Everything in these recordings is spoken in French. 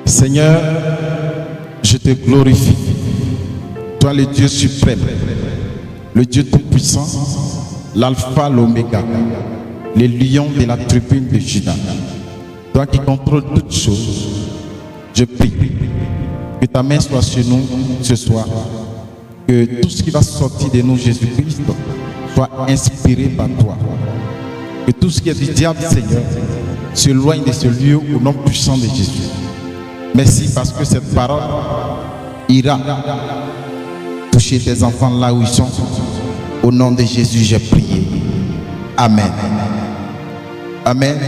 Seigneur, je te glorifie. Toi le Dieu suprême, le Dieu tout-puissant, l'alpha, l'oméga, le lion de la tribune de Juda. Toi qui contrôles toutes choses, je prie que ta main soit sur nous ce soir, que tout ce qui va sortir de nous, Jésus-Christ, soit inspiré par toi. Que tout ce qui est du diable, Seigneur, s'éloigne de ce lieu au nom puissant de Jésus. Merci parce que cette parole ira toucher tes enfants là où ils sont. Au nom de Jésus, j'ai prié. Amen. Amen.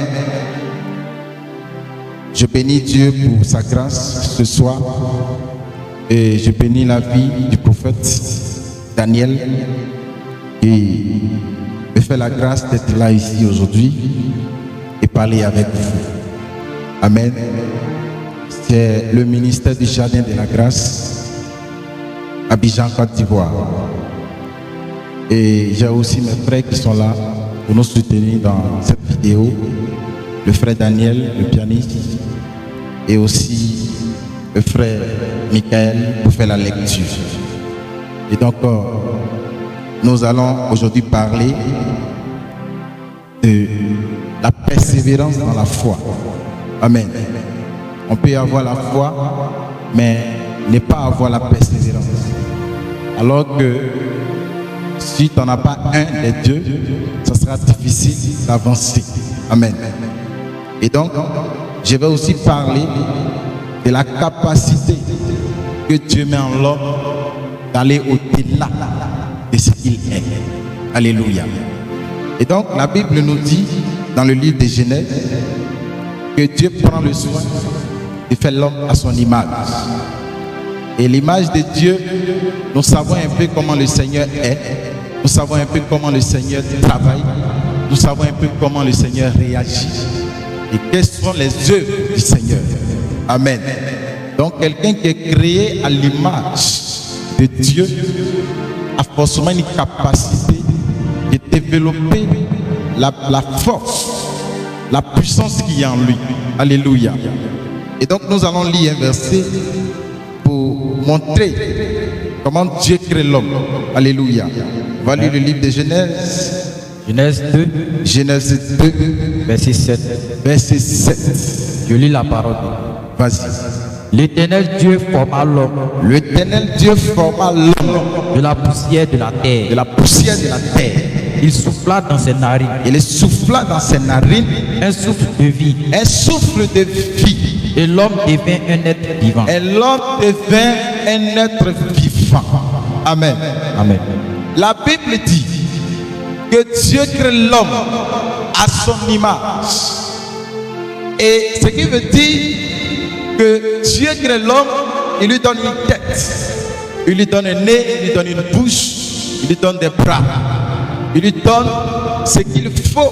Je bénis Dieu pour sa grâce ce soir. Et je bénis la vie du prophète Daniel qui me fait la grâce d'être là ici aujourd'hui et parler avec vous. Amen. C'est le ministère du Jardin de la Grâce, Abidjan, Côte d'Ivoire. Et j'ai aussi mes frères qui sont là pour nous soutenir dans cette vidéo. Le frère Daniel, le pianiste, et aussi le frère Michael pour faire la lecture. Et donc, nous allons aujourd'hui parler de la persévérance dans la foi. Amen. On peut avoir la foi, mais ne pas avoir la persévérance. Alors que si tu n'en as pas un des deux, ça sera difficile d'avancer. Amen. Et donc, je vais aussi parler de la capacité que Dieu met en l'homme d'aller au-delà de ce qu'il est. Alléluia. Et donc, la Bible nous dit, dans le livre de Genèse, que Dieu prend le soin de faire l'homme à son image. Et l'image de Dieu, nous savons un peu comment le Seigneur est. Nous savons un peu comment le Seigneur travaille. Nous savons un peu comment le Seigneur réagit. Et quelles sont les œuvres du Seigneur. Amen. Donc quelqu'un qui est créé à l'image de Dieu a forcément une capacité de développer la force, la puissance qui est en lui. Alléluia. Et donc nous allons lire un verset pour montrer comment Dieu crée l'homme. Alléluia. On va lire le livre de Genèse. Genèse 2, Genèse 2, verset 7. Verset 7. Je lis la parole. Vas-y. L'Éternel Dieu forma l'homme. L'Éternel Dieu forma l'homme de la poussière de la terre. De la poussière de la terre. Il souffla dans ses narines. Il souffla dans ses narines un souffle de vie. Un souffle de vie. Et l'homme devint un être vivant. Et l'homme devint un être vivant. Amen. Amen. La Bible dit que Dieu crée l'homme à son image. Et ce qui veut dire que Dieu crée l'homme, il lui donne une tête, il lui donne un nez, il lui donne une bouche, il lui donne des bras, il lui donne ce qu'il faut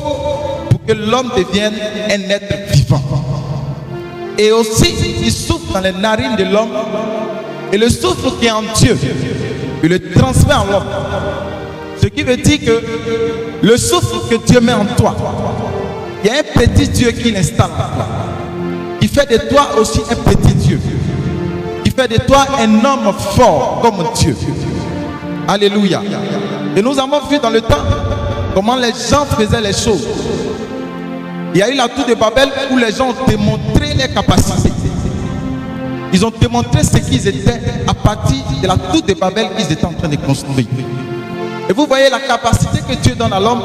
pour que l'homme devienne un être vivant. Et aussi, il souffle dans les narines de l'homme, et le souffle qui est en Dieu, il le transmet en l'homme. Ce qui veut dire que le souffle que Dieu met en toi, il y a un petit Dieu qui l'installe en toi, qui fait de toi aussi un petit Dieu, qui fait de toi un homme fort comme Dieu. Alléluia. Et nous avons vu dans le temps comment les gens faisaient les choses. Il y a eu la tour de Babel où les gens ont démontré leurs capacités. Ils ont démontré ce qu'ils étaient à partir de la tour de Babel qu'ils étaient en train de construire. Et vous voyez la capacité que Dieu donne à l'homme,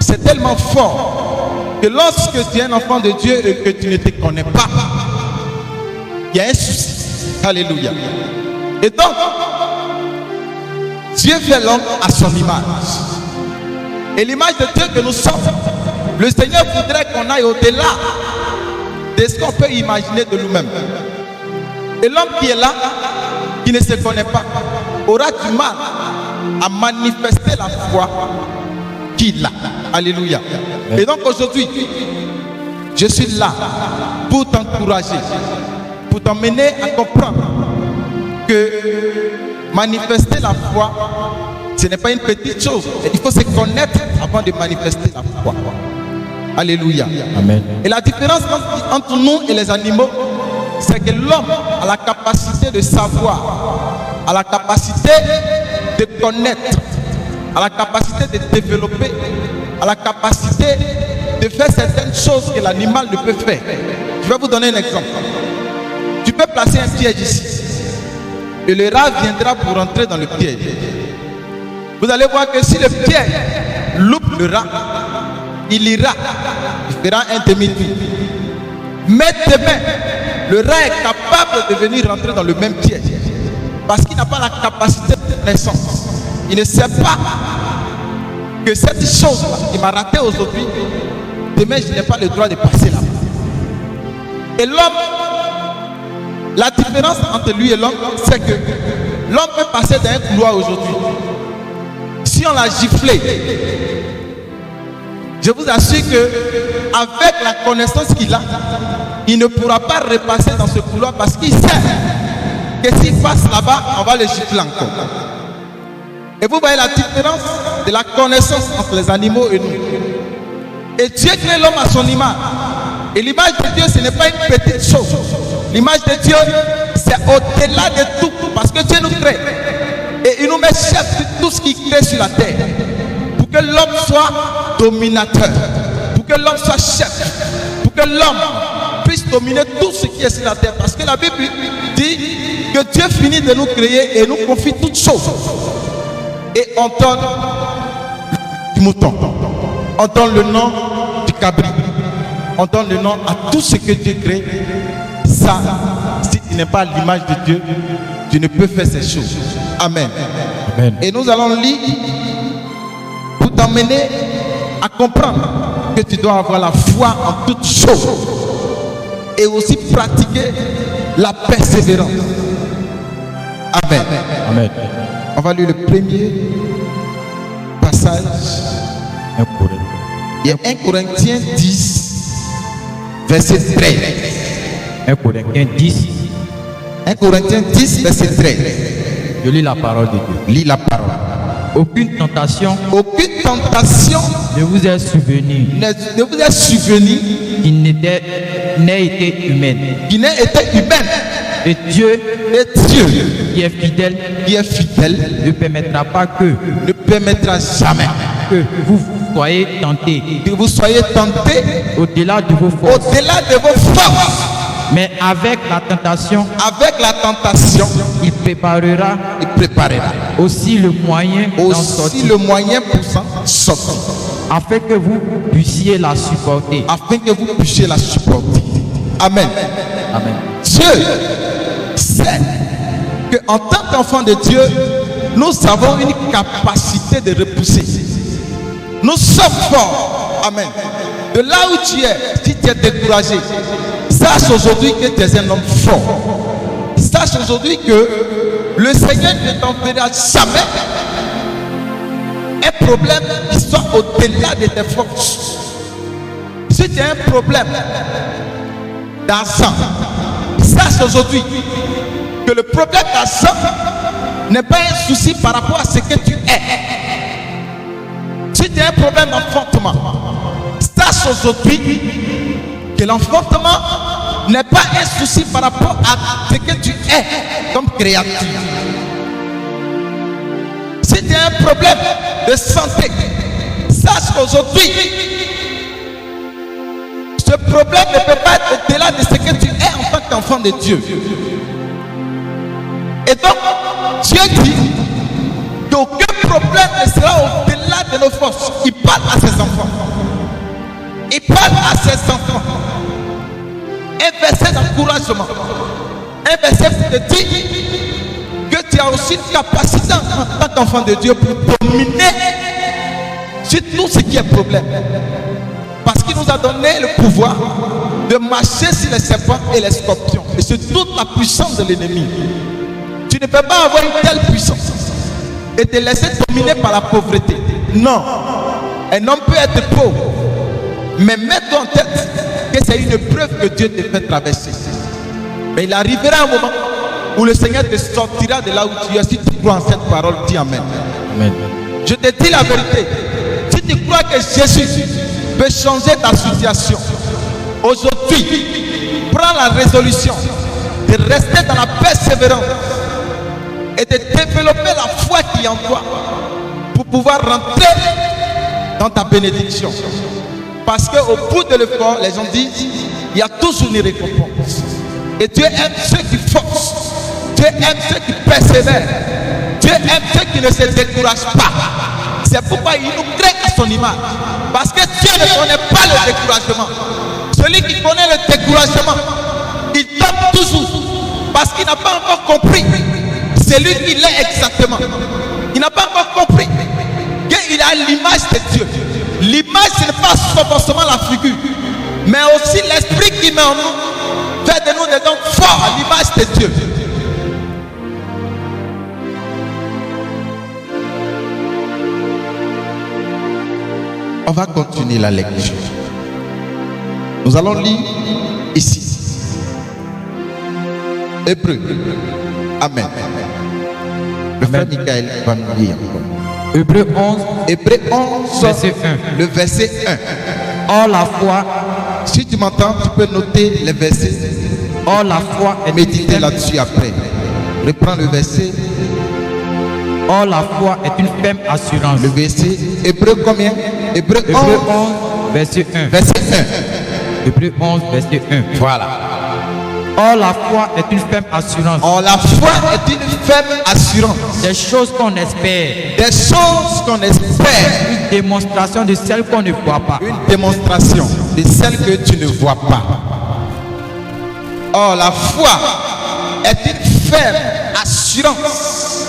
c'est tellement fort que lorsque tu es un enfant de Dieu et que tu ne te connais pas, il y a un souci. Alléluia. Et donc, Dieu fait l'homme à son image. Et l'image de Dieu que nous sommes, le Seigneur voudrait qu'on aille au-delà de ce qu'on peut imaginer de nous-mêmes. Et l'homme qui est là, qui ne se connaît pas, aura du mal à manifester la foi qu'il a. Alléluia. Et donc aujourd'hui, je suis là pour t'encourager, pour t'emmener à comprendre que manifester la foi, ce n'est pas une petite chose. Il faut se connaître avant de manifester la foi. Alléluia. Amen. Et la différence entre nous et les animaux, c'est que l'homme a la capacité de savoir, a la capacité de connaître, a la capacité de développer, a la capacité de faire certaines choses que l'animal ne peut faire. Je vais vous donner un exemple. Tu peux placer un piège ici et le rat viendra pour entrer dans le piège. Vous allez voir que si le piège loupe le rat, il ira, il fera un demi-tour. Mais demain, le rat est capable de venir rentrer dans le même piège parce qu'il n'a pas la capacité de connaissance. Il ne sait pas que cette chose-là qui m'a raté aujourd'hui, demain je n'ai pas le droit de passer là-bas. Et l'homme, la différence entre lui et l'homme, c'est que l'homme peut passer dans un couloir aujourd'hui. Si on l'a giflé, je vous assure que avec la connaissance qu'il a, il ne pourra pas repasser dans ce couloir parce qu'il sait que s'il passe là-bas, on va le gifler encore. Et vous voyez la différence de la connaissance entre les animaux et nous. Et Dieu crée l'homme à son image. Et l'image de Dieu, ce n'est pas une petite chose. L'image de Dieu, c'est au-delà de tout. Parce que Dieu nous crée. Et il nous met chef de tout ce qu'il crée sur la terre. Pour que l'homme soit dominateur. Pour que l'homme soit chef. Pour que l'homme puisse dominer tout ce qui est sur la terre. Parce que la Bible dit que Dieu finit de nous créer et nous confie toutes choses. Et on donne du mouton. On donne le nom du cabri. On donne le nom à tout ce que Dieu crée. Ça, si tu n'es pas à l'image de Dieu, tu ne peux faire ces choses. Amen. Amen. Et nous allons lire pour t'emmener à comprendre que tu dois avoir la foi en toutes choses et aussi pratiquer la persévérance. Amen. Amen. On va lire le premier passage. Il y a 1 Corinthiens 10, verset 13. 1 Corinthiens 10. 1 Corinthiens 10, verset 13. Je lis la parole de Dieu. Lis la parole. Aucune tentation ne vous est survenue qui n'ait été humaine. Et Dieu, qui est fidèle, ne permettra pas ne permettra jamais que vous soyez tentés au-delà de vos forces. Mais avec la tentation, il préparera aussi le moyen pour s'en sortir. Afin que vous puissiez la supporter. Amen. Amen. Dieu sait qu'en tant qu'enfant de Dieu, nous avons une capacité de repousser. Nous sommes forts. Amen. De là où tu es, si tu es découragé, sache aujourd'hui que tu es un homme fort. Sache aujourd'hui que le Seigneur ne t'enverra jamais un problème qui soit au-delà de tes forces. Si tu as un problème d'argent, sache aujourd'hui que le problème d'argent n'est pas un souci par rapport à ce que tu es. Si tu as un problème d'enfantement, sache aujourd'hui que l'enfantement n'est pas un souci par rapport à ce que tu es comme créature. Si tu as un problème de santé, sache qu'aujourd'hui, ce problème ne peut pas être au-delà de ce que tu es en tant qu'enfant de Dieu. Et donc, Dieu dit qu'aucun problème ne sera au-delà de nos forces. Il parle à ses enfants. Il parle à ses enfants. Un verset d'encouragement. Un verset qui te dit que tu as aussi une capacité en tant qu'enfant de Dieu pour dominer sur tout ce qui est problème. Parce qu'il nous a donné le pouvoir de marcher sur les serpents et les scorpions et sur toute la puissance de l'ennemi. Tu ne peux pas avoir une telle puissance et te laisser dominer par la pauvreté. Non. Un homme peut être pauvre, mais mets-toi en tête que c'est une preuve que Dieu te fait traverser. Mais il arrivera un moment où le Seigneur te sortira de là où tu es. Si tu crois en cette parole, dis Amen. Amen. Je te dis la vérité. Si tu crois que Jésus peut changer ta situation, aujourd'hui, prends la résolution de rester dans la persévérance et de développer la foi qui est en toi pour pouvoir rentrer dans ta bénédiction. Parce qu'au bout de l'effort, les gens disent, il y a toujours une récompense. Et Dieu aime ceux qui forcent. Dieu aime ceux qui persévèrent. Dieu aime ceux qui ne se découragent pas. C'est pourquoi il nous crée à son image. Parce que Dieu ne connaît pas le découragement. Celui qui connaît le découragement, il tombe toujours. Parce qu'il n'a pas encore compris. C'est lui qui l'est exactement. Il n'a pas encore compris qu'il a l'image de Dieu. L'image, ce n'est pas forcément la figure, mais aussi l'esprit qui met en nous, fait de nous des hommes forts à l'image de Dieu. On va continuer la lecture. Nous allons lire ici. Hébreu. Amen. Le frère Michael va nous lire encore. Hébreu 11, verset 1. Le verset 1. Or la foi, si tu m'entends, tu peux noter les versets. Or la foi est méditer là-dessus après. Reprends le verset. Or la foi est une ferme assurance. Le verset. Hébreu combien? Hébreu 11, verset 1. Verset 1. Hébreu 11, verset 1. Voilà. Or la foi est une ferme assurance. Or la foi est une ferme assurance. Des choses qu'on espère. Des choses qu'on espère. Une démonstration de celles qu'on ne voit pas. Une démonstration de celles que tu ne vois pas. Or la foi est une ferme assurance.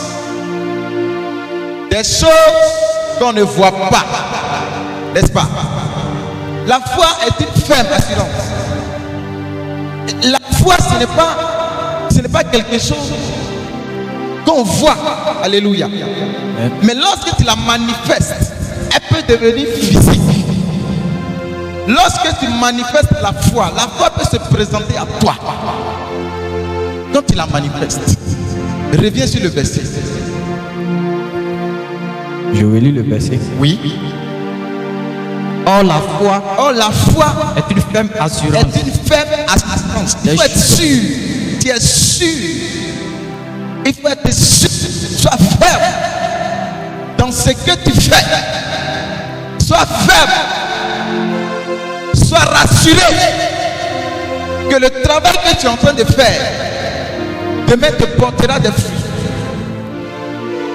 Des choses qu'on ne voit pas. N'est-ce pas? La foi est une ferme assurance. La foi, ce n'est pas quelque chose qu'on voit. Alléluia. Mais lorsque tu la manifestes, elle peut devenir physique. Lorsque tu manifestes la foi peut se présenter à toi. Quand tu la manifestes, reviens sur le verset. Je vais lire le verset. Oui. Or la foi est une ferme assurance. Est une ferme assurance. Il faut être sûr. Tu es sûr. Il faut être sûr. Sois ferme dans ce que tu fais. Sois ferme. Sois rassuré que le travail que tu es en train de faire demain te portera des fruits.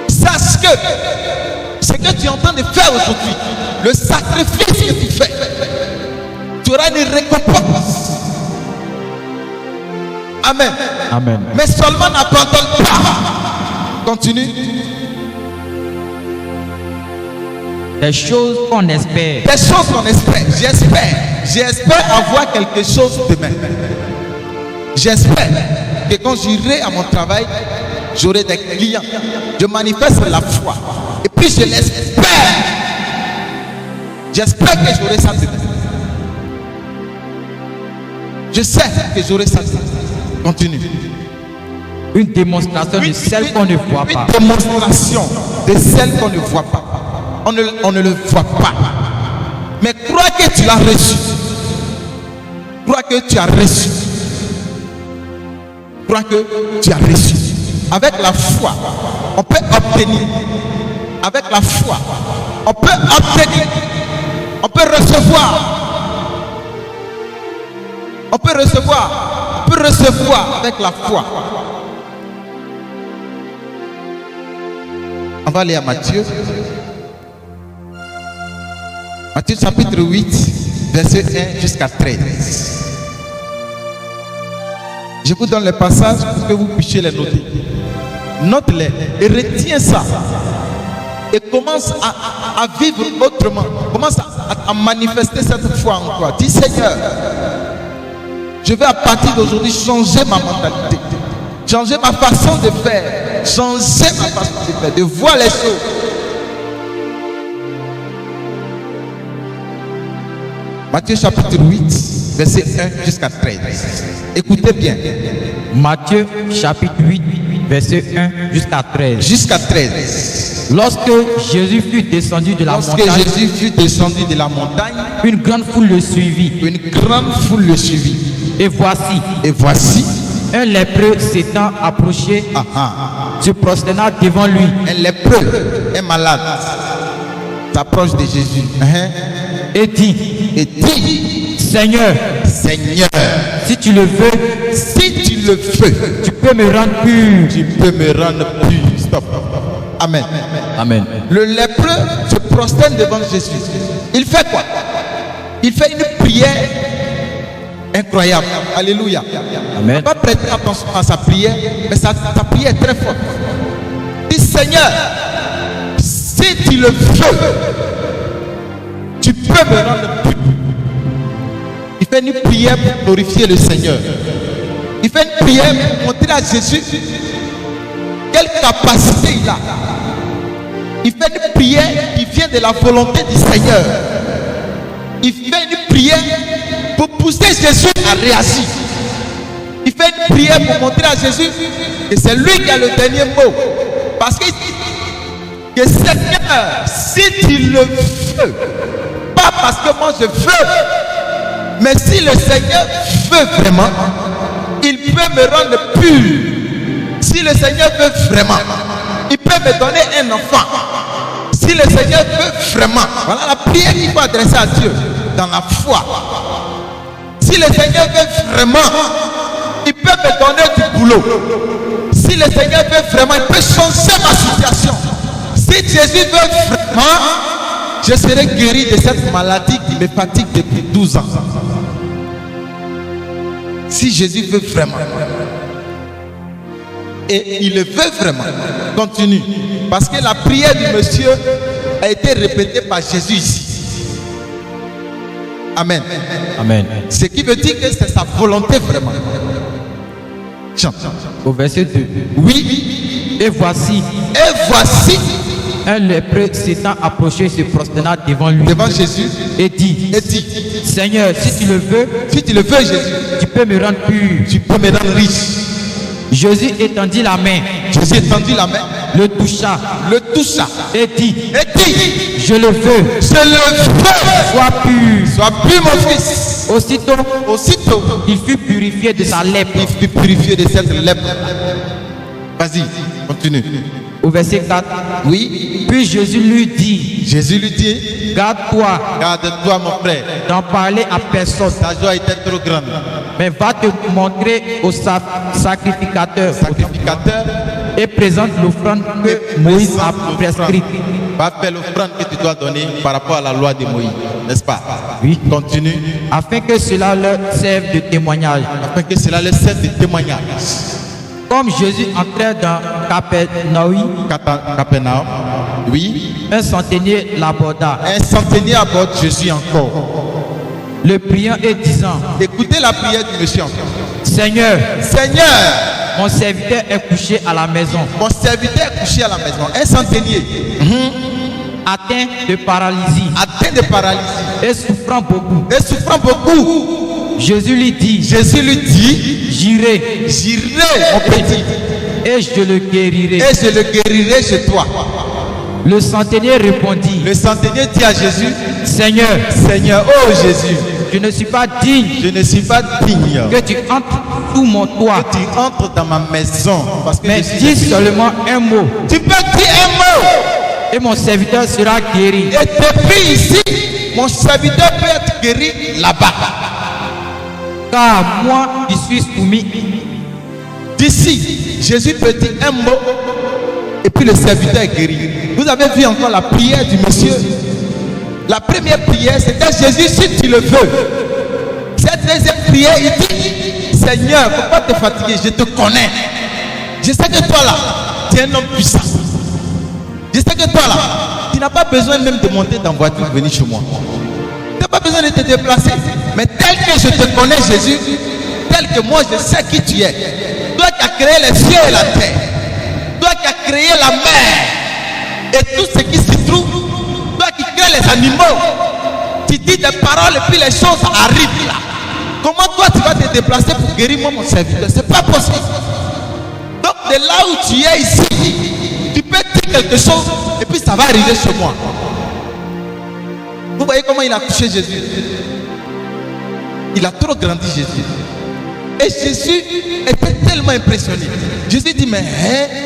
Sache que ce que tu es en train de faire aujourd'hui, le sacrifice que tu fais, tu auras une récompense. Amen. Amen. Mais seulement n'abandonne pas. Continue. Des choses qu'on espère. Des choses qu'on espère. J'espère avoir quelque chose demain. J'espère que quand j'irai à mon travail, j'aurai des clients. Je manifeste la foi. Et puis je l'espère. J'espère que j'aurai ça demain. Je sais que j'aurai ça demain. Continue. Une démonstration de celle qu'on ne voit pas. Une démonstration de celle qu'on ne voit pas. On ne le voit pas. Mais crois que tu l'as reçu. Crois que tu as reçu. Crois que tu as reçu. Avec la foi, on peut obtenir. Avec la foi, on peut obtenir. On peut recevoir. On peut recevoir. On peut recevoir avec la foi. On va aller à Matthieu. Matthieu chapitre 8, verset 1 jusqu'à 13. Je vous donne les passages pour que vous puissiez les noter. Note-les et retiens ça. Et commence à vivre autrement. Commence à manifester cette foi en toi. Dis Seigneur, je vais à partir d'aujourd'hui changer ma mentalité. Changer ma façon de faire. Changer ma façon de faire. De voir les choses. Matthieu chapitre 8, verset 1 jusqu'à 13. Écoutez bien. Matthieu chapitre 8, verset 1 jusqu'à 13. Jusqu'à 13. Lorsque Jésus fut descendu de la montagne, une grande foule le suivit. Une grande foule le suivit. Et voici, Un lépreux s'étant approché, se prosterna devant lui. Un lépreux, un malade, s'approche de Jésus et dit, Seigneur, si tu le veux, tu peux me rendre pur. Tu peux me rendre pur. Stop. Amen. Amen. Le lépreux se prosterne devant Jésus. Il fait quoi? Il fait une prière incroyable. Alléluia. Amen. Il n'a pas prêté attention à sa prière, mais sa prière est très forte. Il dit, Seigneur, si tu le veux, tu peux me rendre pur. Il fait une prière pour glorifier le Seigneur. Il fait une prière pour montrer à Jésus quelle capacité il a. Il fait une prière qui vient de la volonté du Seigneur. Il fait une prière pour pousser Jésus à réagir. Il fait une prière pour montrer à Jésus que c'est lui qui a le dernier mot. Parce qu'il dit que Seigneur, si tu le veux, pas parce que moi je veux, mais si le Seigneur veut vraiment, il peut me rendre pur. Si le Seigneur veut vraiment, il peut me donner un enfant. Si le Seigneur veut vraiment, voilà la prière qu'il faut adresser à Dieu dans la foi. Si le Seigneur veut vraiment, il peut me donner du boulot. Si le Seigneur veut vraiment, il peut changer ma situation. Si Jésus veut vraiment, je serai guéri de cette maladie qui me fatigue depuis 12 ans. Si Jésus veut vraiment, et il le veut vraiment, continue. Parce que la prière du monsieur a été répétée par Jésus ici. Amen. Amen. Ce qui veut dire que c'est sa volonté vraiment. Chante. Au verset 2. Oui. Et voici un lépreux s'étant approché, se prosterna devant lui. Devant Jésus. Et dit, Seigneur, si tu le veux, Jésus, tu peux me rendre pur. Tu peux me rendre riche. Jésus étendit la main. Le toucha. Et dit, je le veux. Sois pur, mon fils. Aussitôt, il fut purifié de sa lèpre. Vas-y, continue. Au verset 4. Oui. Puis Jésus lui dit, garde-toi mon frère, d'en parler à personne. Ta joie était trop grande. Mais va te montrer au sacrificateur et présente l'offrande que Moïse a prescrite. Va faire l'offrande que tu dois donner par rapport à la loi de Moïse, n'est-ce pas? Oui. Continue. Afin que cela leur serve de témoignage. Comme Jésus entrait dans Capernaum, oui. Un centenier l'aborda. Aborde Jésus encore. Le priant et disant, écoutez la prière du monsieur encore. Seigneur, mon serviteur est couché à la maison. Un centenier. Atteint de paralysie. Et souffrant beaucoup. Jésus lui dit, j'irai, mon petit, et je le guérirai. Chez toi. Le centenier répondit, dit à Jésus, Seigneur, oh Jésus, je ne suis pas digne que tu entres sous mon toit, que tu entres dans ma maison, parce que mais dis seulement un mot. Tu peux dire un mot, et mon serviteur sera guéri. Et depuis ici, mon serviteur peut être guéri là-bas. Car moi, je suis soumis. D'ici, Jésus peut dire un mot et puis le serviteur est guéri. Vous avez vu encore la prière du monsieur. La première prière, c'était Jésus, si tu le veux. Cette deuxième prière, il dit, Seigneur, il ne faut pas te fatiguer, je te connais. Je sais que toi là, tu es un homme puissant. Je sais que toi là, tu n'as pas besoin même de monter dans la voiture pour venir chez moi. Tu n'as pas besoin de te déplacer. Mais tel que je te connais, Jésus, tel que moi je sais qui tu es, toi qui as créé les cieux et la terre, toi qui as créé la mer et tout ce qui s'y trouve, toi qui crées les animaux, tu dis des paroles et puis les choses arrivent là. Comment toi tu vas te déplacer pour guérir moi mon serviteur? C'est pas possible. Donc de là où tu es ici, tu peux dire quelque chose et puis ça va arriver chez moi. Vous voyez comment il a touché Jésus? Il a trop grandi Jésus. Et Jésus était tellement impressionné. Jésus dit, mais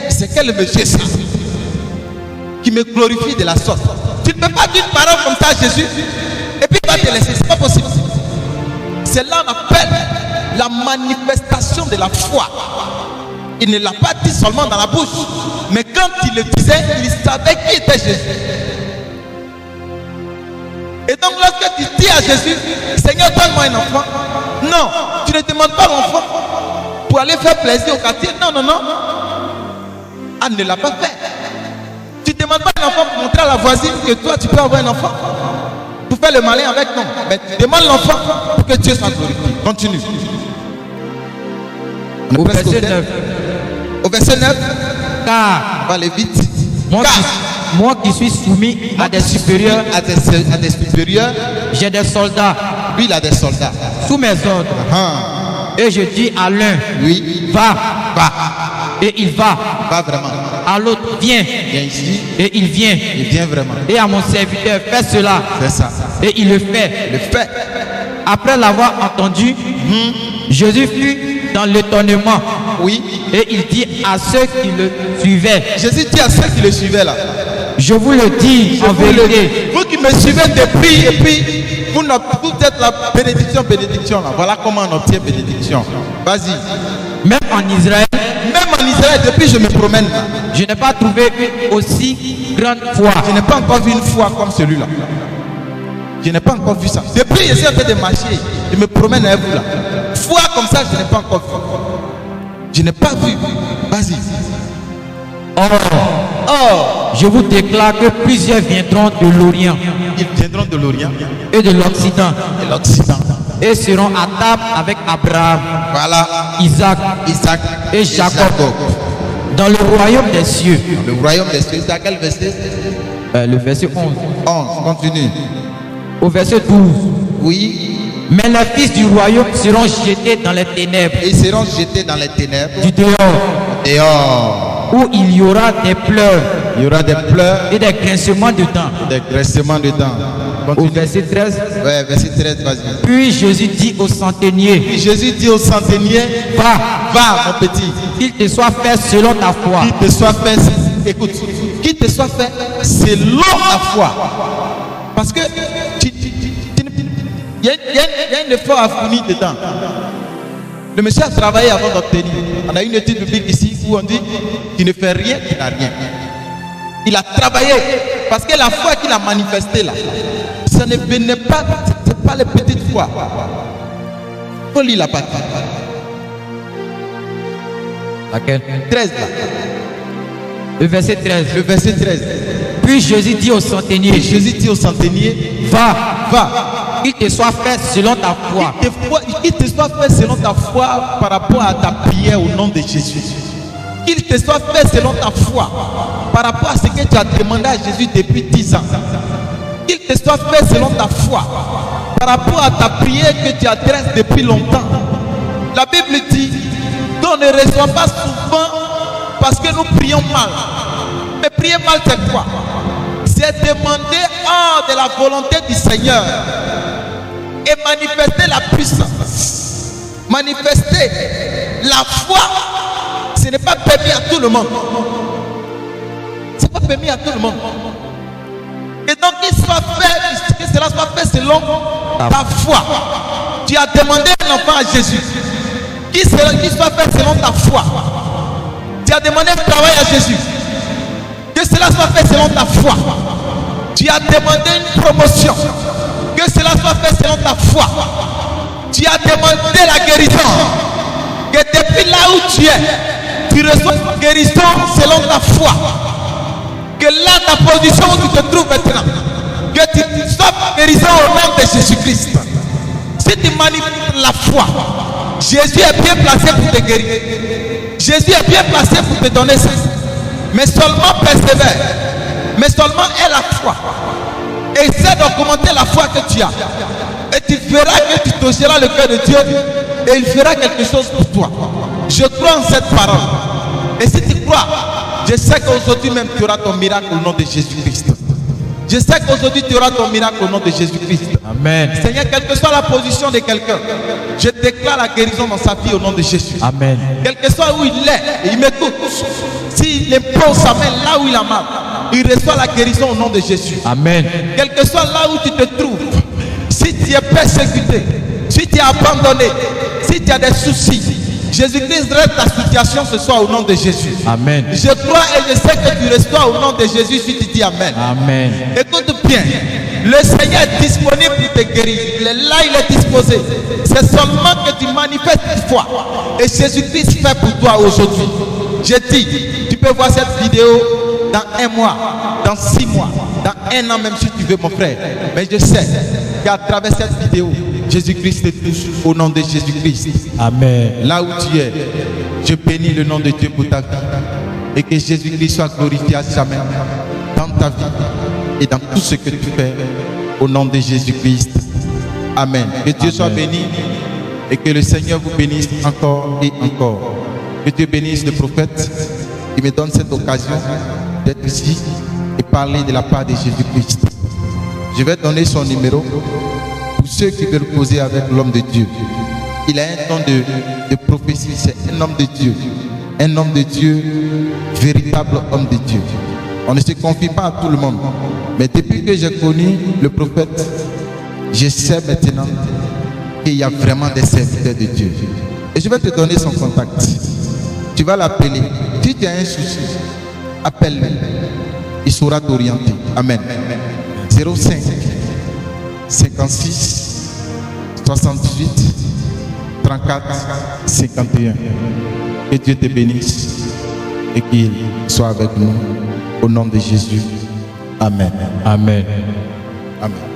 c'est quel monsieur ça qui me glorifie de la sorte? Tu ne peux pas dire une parole comme ça à Jésus et puis il va te laisser. C'est pas possible. C'est là qu'on appelle la manifestation de la foi. Il ne l'a pas dit seulement dans la bouche, mais quand il le disait, il savait qui était Jésus. Et donc lorsque tu dis à Jésus, Seigneur, donne-moi un enfant, non, tu ne demandes pas l'enfant pour aller faire plaisir au quartier. Non, non, non. Anne ne l'a pas fait. Tu ne demandes pas un enfant pour montrer à la voisine que toi tu peux avoir un enfant. Pour faire le malin avec, non. Mais tu demandes l'enfant pour que Dieu soit glorifié. Continue. Au verset 9. Au verset 9. Car on va aller vite. Moi qui suis soumis à des supérieurs, j'ai des soldats. Lui, il a des soldats sous mes ordres. Et je dis à l'un, oui, va. Et il va. Va vraiment. À l'autre, viens. Viens ici. Et il vient. Il vient vraiment. Et à mon serviteur, fais cela. C'est ça. Et il le fait. Il le fait. Après l'avoir entendu, Jésus fut dans l'étonnement. Oui. Et il dit à ceux qui le suivaient. Jésus dit à ceux qui le suivaient là. Je vous le dis en vérité. Vous qui me suivez depuis, et puis vous êtes la bénédiction là. Voilà comment on obtient bénédiction. Vas-y. Même en Israël, depuis je me promène là, je n'ai pas trouvé une aussi grande foi. Je n'ai pas encore vu une foi comme celui-là. Je n'ai pas encore vu ça. Depuis je suis en train de marcher, je me promène avec vous là. Foi comme ça, je n'ai pas encore vu. Je n'ai pas vu. Vas-y. Or, je vous déclare que plusieurs viendront de l'Orient. Ils viendront de l'Orient et de l'Occident. Et seront à table avec Abraham, voilà, Isaac et Jacob dans le royaume des cieux. Le royaume des cieux, c'est à quel verset? Le verset 11. 11, continue. Au verset 12. Oui. Mais les fils du royaume seront jetés dans les ténèbres. Ils seront jetés dans les ténèbres. Du dehors. Où il y aura des pleurs. Il y aura des pleurs. Et des grincements de dents. Des grincements de dents. Au verset 13. Ouais, verset 13, vas-y. Puis Jésus dit au centenier. Va, mon petit. Qu'il te soit fait selon ta foi. Qu'il te soit fait, écoute, qu'il te soit fait selon ta foi. Parce que il y a un effort à fournir dedans. Le monsieur a travaillé avant d'obtenir. On a une étude publique ici où on dit qu'il ne fait rien, qu'il n'a rien. Il a travaillé parce que la foi qu'il a manifestée là, ce n'est pas, c'est pas les petites foi. Il faut lire la partie. Laquelle? 13 là. Le verset 13. Le verset 13. Puis Jésus dit au centenier. Va. Qu'il te soit fait selon ta foi. Qu'il te soit fait selon ta foi par rapport à ta prière au nom de Jésus. Qu'il te soit fait selon ta foi par rapport à ce que tu as demandé à Jésus depuis 10 ans. Qu'il te soit fait selon ta foi par rapport à ta prière que tu adresses depuis longtemps. La Bible dit qu'on ne reçoit pas souvent parce que nous prions mal. Mais prier mal, c'est quoi? C'est demander hors de la volonté du Seigneur et manifester la puissance. Manifester la foi, ce n'est pas permis à tout le monde. Ce n'est pas permis à tout le monde. Et donc, que cela soit fait selon ta foi. Tu as demandé un enfant à Jésus. Qu'il soit fait selon ta foi. Tu as demandé un travail à Jésus. Que cela soit fait selon ta foi. Tu as demandé une promotion. Que cela soit fait selon ta foi. Tu as demandé la guérison. Que depuis là où tu es, tu reçois la guérison selon ta foi. Que là, ta position où tu te trouves maintenant, que tu sois guérison au nom de Jésus-Christ. Si tu manifestes la foi, Jésus est bien placé pour te guérir. Jésus est bien placé pour te donner ça. Mais seulement persévère. Mais seulement aie la foi. Essaie d'augmenter la foi que tu as. Et tu verras que tu toucheras le cœur de Dieu. Et il fera quelque chose pour toi. Je crois en cette parole. Et si tu crois, je sais qu'aujourd'hui même tu auras ton miracle au nom de Jésus-Christ. Je sais qu'aujourd'hui tu auras ton miracle au nom de Jésus-Christ. Amen. Seigneur, quelle que soit la position de quelqu'un, je déclare la guérison dans sa vie au nom de Jésus. Amen. Quel que soit où il est, il m'écoute. S'il pose sa main là où il a mal, il reçoit la guérison au nom de Jésus. Amen. Quel que soit là où tu te trouves, si tu es persécuté, si tu es abandonné, si tu as des soucis, Jésus-Christ règle ta situation ce soir au nom de Jésus. Amen. Je crois et je sais que tu reçois au nom de Jésus si tu dis Amen. Amen. Écoute bien, le Seigneur est disponible pour te guérir. Là, il est disposé. C'est seulement que tu manifestes une foi. Et Jésus-Christ fait pour toi aujourd'hui. Je dis, tu peux voir cette vidéo dans 1 mois, dans 6 mois, dans 1 an même si tu veux mon frère. Mais je sais qu'à travers cette vidéo, Jésus-Christ te touche au nom de Jésus-Christ. Amen. Là où tu es, je bénis le nom de Dieu pour ta vie. Et que Jésus-Christ soit glorifié à jamais dans ta vie et dans tout ce que tu fais au nom de Jésus-Christ. Amen. Que Dieu soit béni et que le Seigneur vous bénisse encore et encore. Que Dieu bénisse le prophète qui me donne cette occasion d'être ici et parler de la part de Jésus-Christ. Je vais donner son numéro pour ceux qui veulent causer avec l'homme de Dieu. Il a un don de prophétie, c'est un homme de Dieu. Un homme de Dieu, véritable homme de Dieu. On ne se confie pas à tout le monde. Mais depuis que j'ai connu le prophète, je sais maintenant qu'il y a vraiment des serviteurs de Dieu. Et je vais te donner son contact. Tu vas l'appeler. Si tu as un souci, appelle-le. Il saura t'orienter. Amen. 05 56 68 34 51. Que Dieu te bénisse et qu'il soit avec nous au nom de Jésus. Amen. Amen. Amen.